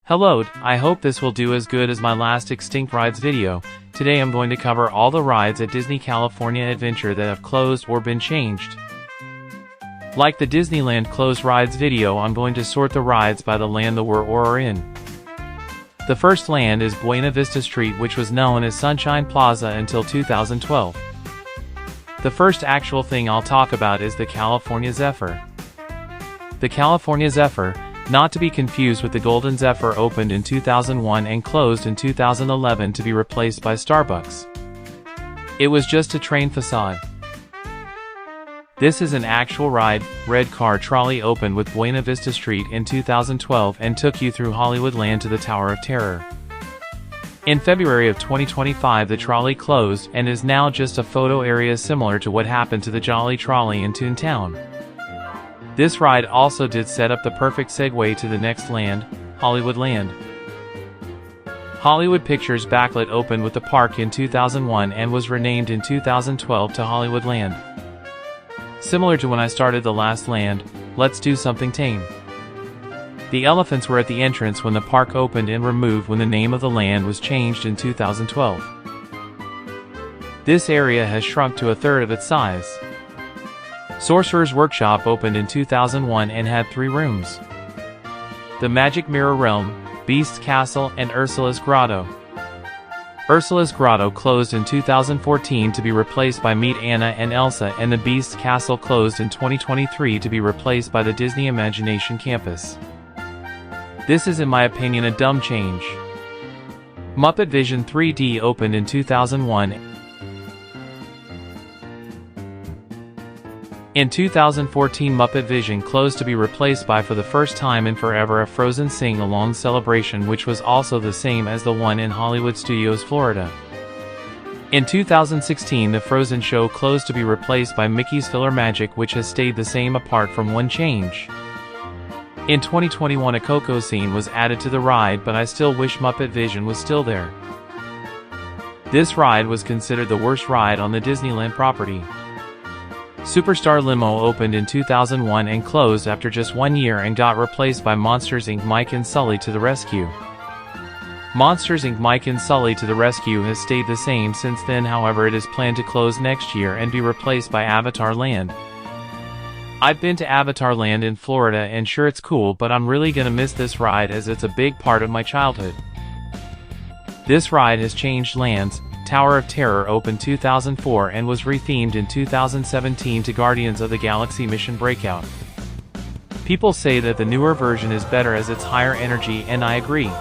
Hello, I hope this will do as good as my last Extinct Rides video. Today I'm going to cover all the rides at Disney California Adventure that have closed or been changed. Like the Disneyland closed rides video, I'm going to sort the rides by the land they were or are in. The first land is Buena Vista Street, which was known as Sunshine Plaza until 2012. The first actual thing I'll talk about is the California Zephyr. The California Zephyr, not to be confused with the Golden Zephyr, opened in 2001 and closed in 2011 to be replaced by Starbucks. It was just a train facade. This is an actual ride. Red car trolley opened with Buena Vista Street in 2012 and took you through Hollywoodland to the Tower of Terror. In February of 2025 the trolley closed and is now just a photo area similar to what happened to the Jolly Trolley in Toontown. This ride also did set up the perfect segue to the next land, Hollywoodland. Hollywood Pictures Backlit opened with the park in 2001 and was renamed in 2012 to Hollywoodland. Similar to when I started the last land, let's do something tame. The elephants were at the entrance when the park opened and removed when the name of the land was changed in 2012. This area has shrunk to a third of its size. Sorcerer's Workshop opened in 2001 and had 3 rooms: the Magic Mirror Realm, Beast's Castle, and Ursula's Grotto. Ursula's Grotto closed in 2014 to be replaced by Meet Anna and Elsa, and the Beast's Castle closed in 2023 to be replaced by the Disney Imagination Campus. This is, in my opinion, a dumb change. Muppet Vision 3D opened in 2001. In 2014 Muppet Vision closed to be replaced by, for the first time in forever, a Frozen Sing-Along celebration, which was also the same as the one in Hollywood Studios, Florida. In 2016 the Frozen show closed to be replaced by Mickey's Filler Magic, which has stayed the same apart from one change. In 2021 a Coco scene was added to the ride, but I still wish Muppet Vision was still there. This ride was considered the worst ride on the Disneyland property. Superstar Limo opened in 2001 and closed after just 1 year and got replaced by Monsters Inc. Mike and Sully to the Rescue. Monsters Inc. Mike and Sully to the Rescue has stayed the same since then, however it is planned to close next year and be replaced by Avatar Land. I've been to Avatar Land in Florida and sure it's cool, but I'm really gonna miss this ride as it's a big part of my childhood. This ride has changed lands. Tower of Terror opened 2004 and was rethemed in 2017 to Guardians of the Galaxy Mission Breakout. People say that the newer version is better as it's higher energy, and I agree.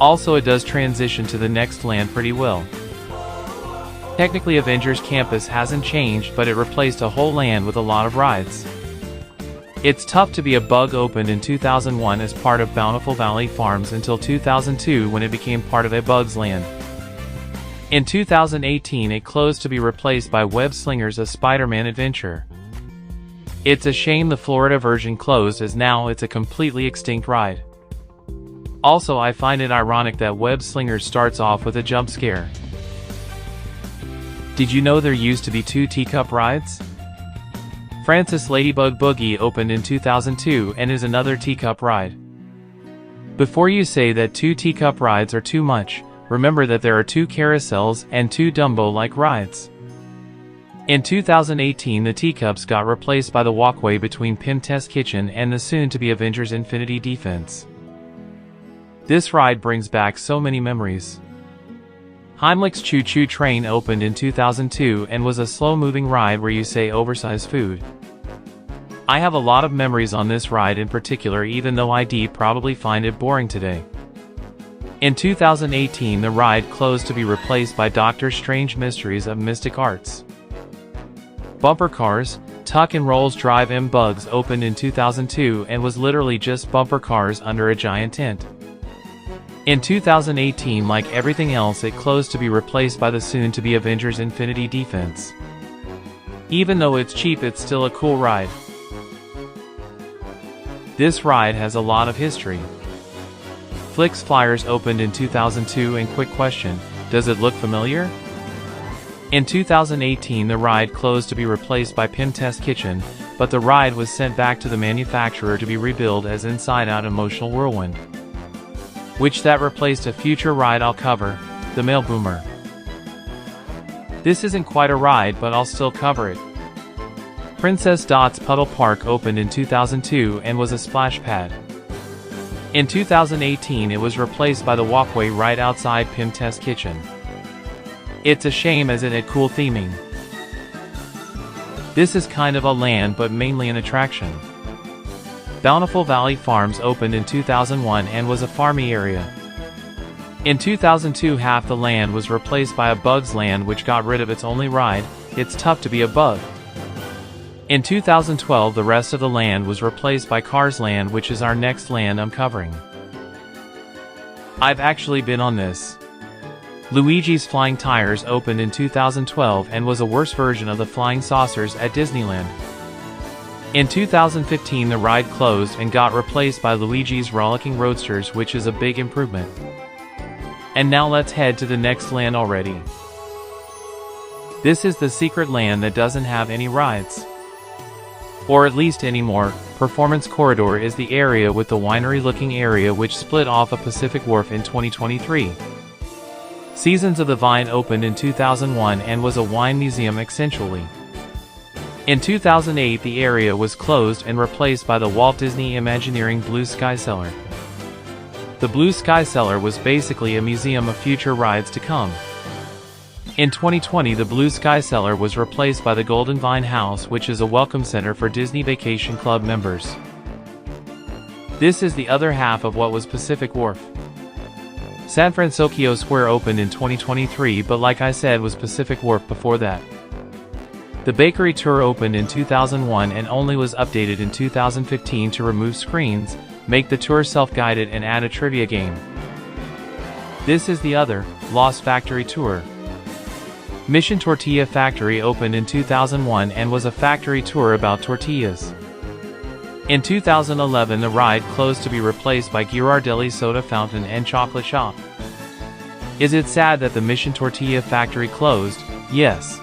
Also, it does transition to the next land pretty well. Technically Avengers Campus hasn't changed, but it replaced a whole land with a lot of rides. It's Tough to Be a Bug opened in 2001 as part of Bountiful Valley Farms until 2002 when it became part of A Bug's Land. In 2018 it closed to be replaced by Web Slingers A Spider-Man Adventure. It's a shame the Florida version closed, as now it's a completely extinct ride. Also, I find it ironic that Web Slingers starts off with a jump scare. Did you know there used to be 2 teacup rides? Francis Ladybug Boogie opened in 2002 and is another teacup ride. Before you say that 2 teacup rides are too much, remember that there are 2 carousels and 2 Dumbo-like rides. In 2018 the teacups got replaced by the walkway between Pym Test Kitchen and the soon-to-be Avengers Infinity Defense. This ride brings back so many memories. Heimlich's Choo Choo Train opened in 2002 and was a slow-moving ride where you say oversized food. I have a lot of memories on this ride in particular, even though I'd probably find it boring today. In 2018 the ride closed to be replaced by Doctor Strange Mysteries of Mystic Arts. Bumper Cars, Tuck and Roll's Drive-In Bugs opened in 2002 and was literally just bumper cars under a giant tent. In 2018, like everything else, it closed to be replaced by the soon-to-be Avengers Infinity Defense. Even though it's cheap, it's still a cool ride. This ride has a lot of history. Flix Flyers opened in 2002 and quick question, does it look familiar? In 2018 the ride closed to be replaced by Pym Test Kitchen, but the ride was sent back to the manufacturer to be rebuilt as Inside Out Emotional Whirlwind. which that replaced a future ride I'll cover, the Mail Boomer. This isn't quite a ride, but I'll still cover it. Princess Dot's Puddle Park opened in 2002 and was a splash pad. In 2018 it was replaced by the walkway right outside Pim's kitchen. It's a shame as it had cool theming. This is kind of a land but mainly an attraction. Bountiful Valley Farms opened in 2001 and was a farmy area. In 2002 half the land was replaced by a Bugs Land which got rid of its only ride, It's Tough to Be a Bug. In 2012 the rest of the land was replaced by Cars Land, which is our next land I'm covering. I've actually been on this. Luigi's Flying Tires opened in 2012 and was a worse version of the Flying Saucers at Disneyland. In 2015 the ride closed and got replaced by Luigi's Rollicking Roadsters, which is a big improvement. And now let's head to the next land already. This is the secret land that doesn't have any rides. Or at least anymore. Performance Corridor is the area with the winery-looking area which split off of Pacific Wharf in 2023. Seasons of the Vine opened in 2001 and was a wine museum essentially. In 2008 the area was closed and replaced by the Walt Disney Imagineering Blue Sky Cellar. The Blue Sky Cellar was basically a museum of future rides to come. In 2020 the Blue Sky Cellar was replaced by the Golden Vine House, which is a welcome center for Disney Vacation Club members. This is the other half of what was Pacific Wharf. San Francisco Square opened in 2023, but like I said was Pacific Wharf before that. The Bakery Tour opened in 2001 and only was updated in 2015 to remove screens, make the tour self-guided and add a trivia game. This is the other, Lost Factory Tour. Mission Tortilla Factory opened in 2001 and was a factory tour about tortillas. In 2011 the ride closed to be replaced by Ghirardelli Soda Fountain and Chocolate Shop. Is it sad that the Mission Tortilla Factory closed? Yes.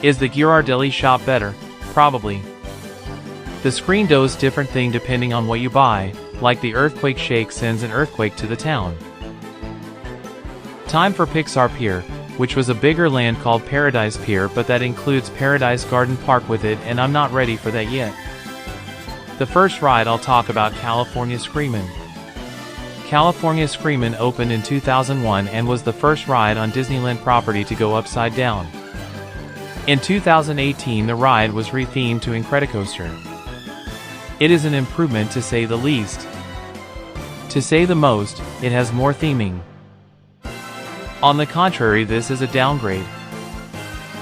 Is the Ghirardelli shop better? Probably. The screen does different thing depending on what you buy, like the Earthquake Shake sends an earthquake to the town. Time for Pixar Pier, which was a bigger land called Paradise Pier, but that includes Paradise Garden Park with it, and I'm not ready for that yet. The first ride I'll talk about, California Screamin'. California Screamin' opened in 2001 and was the first ride on Disneyland property to go upside down. In 2018 the ride was rethemed to Incredicoaster. It is an improvement to say the least. To say the most, it has more theming. On the contrary, this is a downgrade.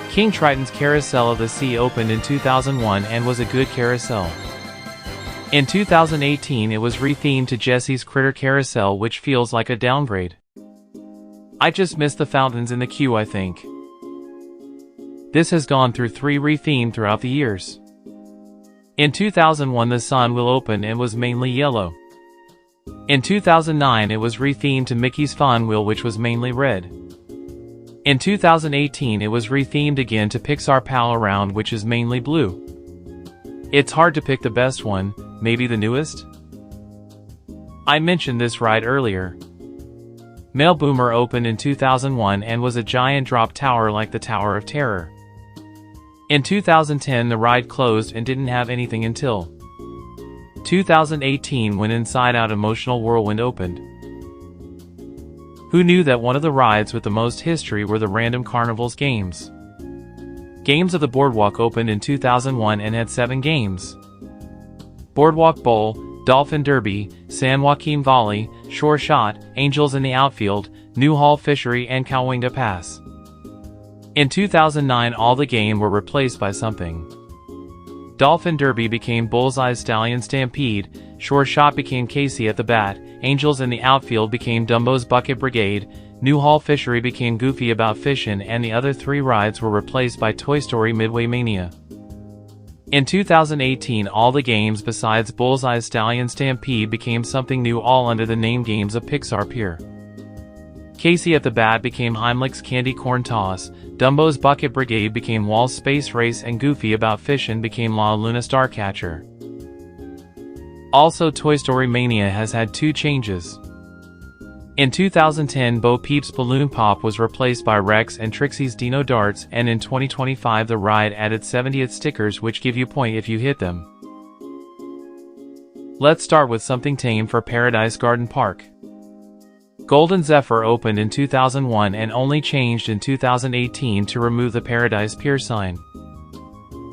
King Triton's Carousel of the Sea opened in 2001 and was a good carousel. In 2018 it was rethemed to Jesse's Critter Carousel, which feels like a downgrade. I just missed the fountains in the queue, I think. This has gone through 3 rethemed throughout the years. In 2001 the Sun Wheel opened and was mainly yellow. In 2009 it was rethemed to Mickey's Fun Wheel, which was mainly red. In 2018 it was rethemed again to Pixar Pal Around, which is mainly blue. It's hard to pick the best one, maybe the newest? I mentioned this ride earlier. Mail Boomer opened in 2001 and was a giant drop tower like the Tower of Terror. In 2010 the ride closed and didn't have anything until 2018 when Inside Out Emotional Whirlwind opened. Who knew that one of the rides with the most history were the Random Carnival's games? Games of the Boardwalk opened in 2001 and had 7 games. Boardwalk Bowl, Dolphin Derby, San Joaquin Volley, Shore Shot, Angels in the Outfield, Newhall Fishery and Cowwinda Pass. In 2009 all the game were replaced by something. Dolphin Derby became Bullseye's Stallion Stampede, Shore Shot became Casey at the Bat, Angels in the Outfield became Dumbo's Bucket Brigade, Newhall Fishery became Goofy About Fishin', and the other 3 rides were replaced by Toy Story Midway Mania. In 2018 all the games besides Bullseye's Stallion Stampede became something new, all under the name Games of Pixar Pier. Casey at the Bat became Heimlich's Candy Corn Toss, Dumbo's Bucket Brigade became Wall's Space Race, and Goofy About Fishin' became La Luna Starcatcher. Also, Toy Story Mania has had 2 changes. In 2010, Bo Peep's Balloon Pop was replaced by Rex and Trixie's Dino Darts, and in 2025 the ride added 70th stickers which give you point if you hit them. Let's start with something tame for Paradise Garden Park. Golden Zephyr opened in 2001 and only changed in 2018 to remove the Paradise Pier sign.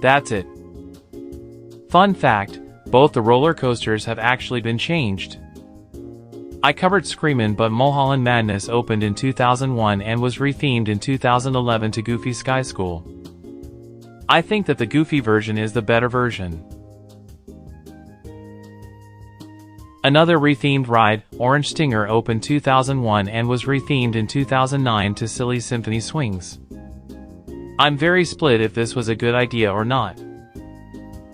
That's it. Fun fact, both the roller coasters have actually been changed. I covered Screamin' but Mulholland Madness opened in 2001 and was rethemed in 2011 to Goofy Sky School. I think that the Goofy version is the better version. Another rethemed ride, Orange Stinger, opened 2001 and was rethemed in 2009 to Silly Symphony Swings. I'm very split if this was a good idea or not.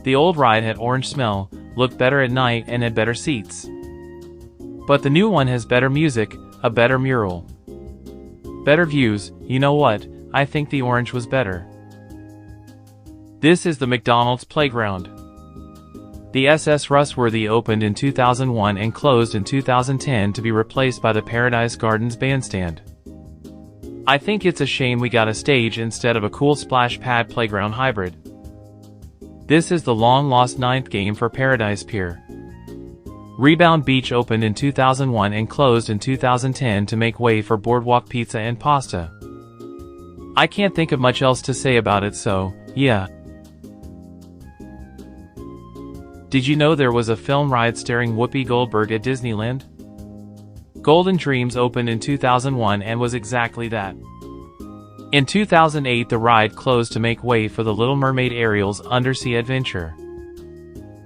The old ride had orange smell, looked better at night, and had better seats. But the new one has better music, a better mural, better views. You know what, I think the orange was better. This is the McDonald's playground. The SS Rustworthy opened in 2001 and closed in 2010 to be replaced by the Paradise Gardens Bandstand. I think it's a shame we got a stage instead of a cool splash pad playground hybrid. This is the long-lost ninth game for Paradise Pier. Rebound Beach opened in 2001 and closed in 2010 to make way for Boardwalk Pizza and Pasta. I can't think of much else to say about it, so, yeah. Did you know there was a film ride starring Whoopi Goldberg at Disneyland? Golden Dreams opened in 2001 and was exactly that. In 2008 the ride closed to make way for The Little Mermaid Ariel's Undersea Adventure.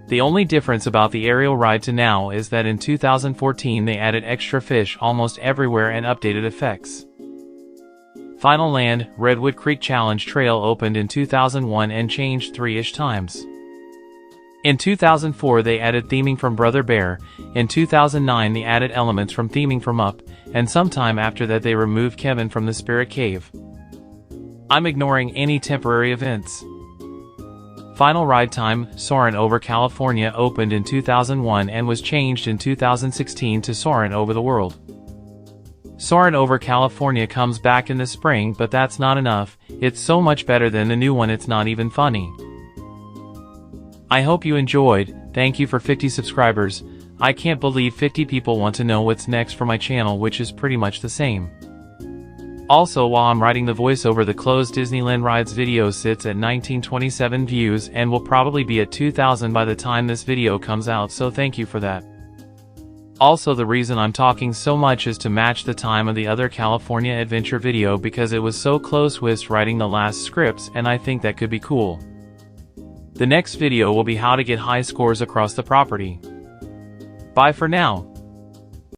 The only difference about the Ariel ride to now is that in 2014 they added extra fish almost everywhere and updated effects. Final Land, Redwood Creek Challenge Trail opened in 2001 and changed 3-ish times. In 2004 they added theming from Brother Bear, in 2009 they added elements from theming from Up, and sometime after that they removed Kevin from the Spirit Cave. I'm ignoring any temporary events. Final ride time, Soarin' over California opened in 2001 and was changed in 2016 to Soarin' over the World. Soarin' over California comes back in the spring, but that's not enough. It's so much better than the new one it's not even funny. I hope you enjoyed. Thank you for 50 subscribers. I can't believe 50 people want to know what's next for my channel, which is pretty much the same. Also, while I'm writing the voiceover, the closed Disneyland Rides video sits at 1927 views and will probably be at 2000 by the time this video comes out, so thank you for that. Also, the reason I'm talking so much is to match the time of the other California Adventure video because it was so close with writing the last scripts, and I think that could be cool. The next video will be how to get high scores across the property. Bye for now.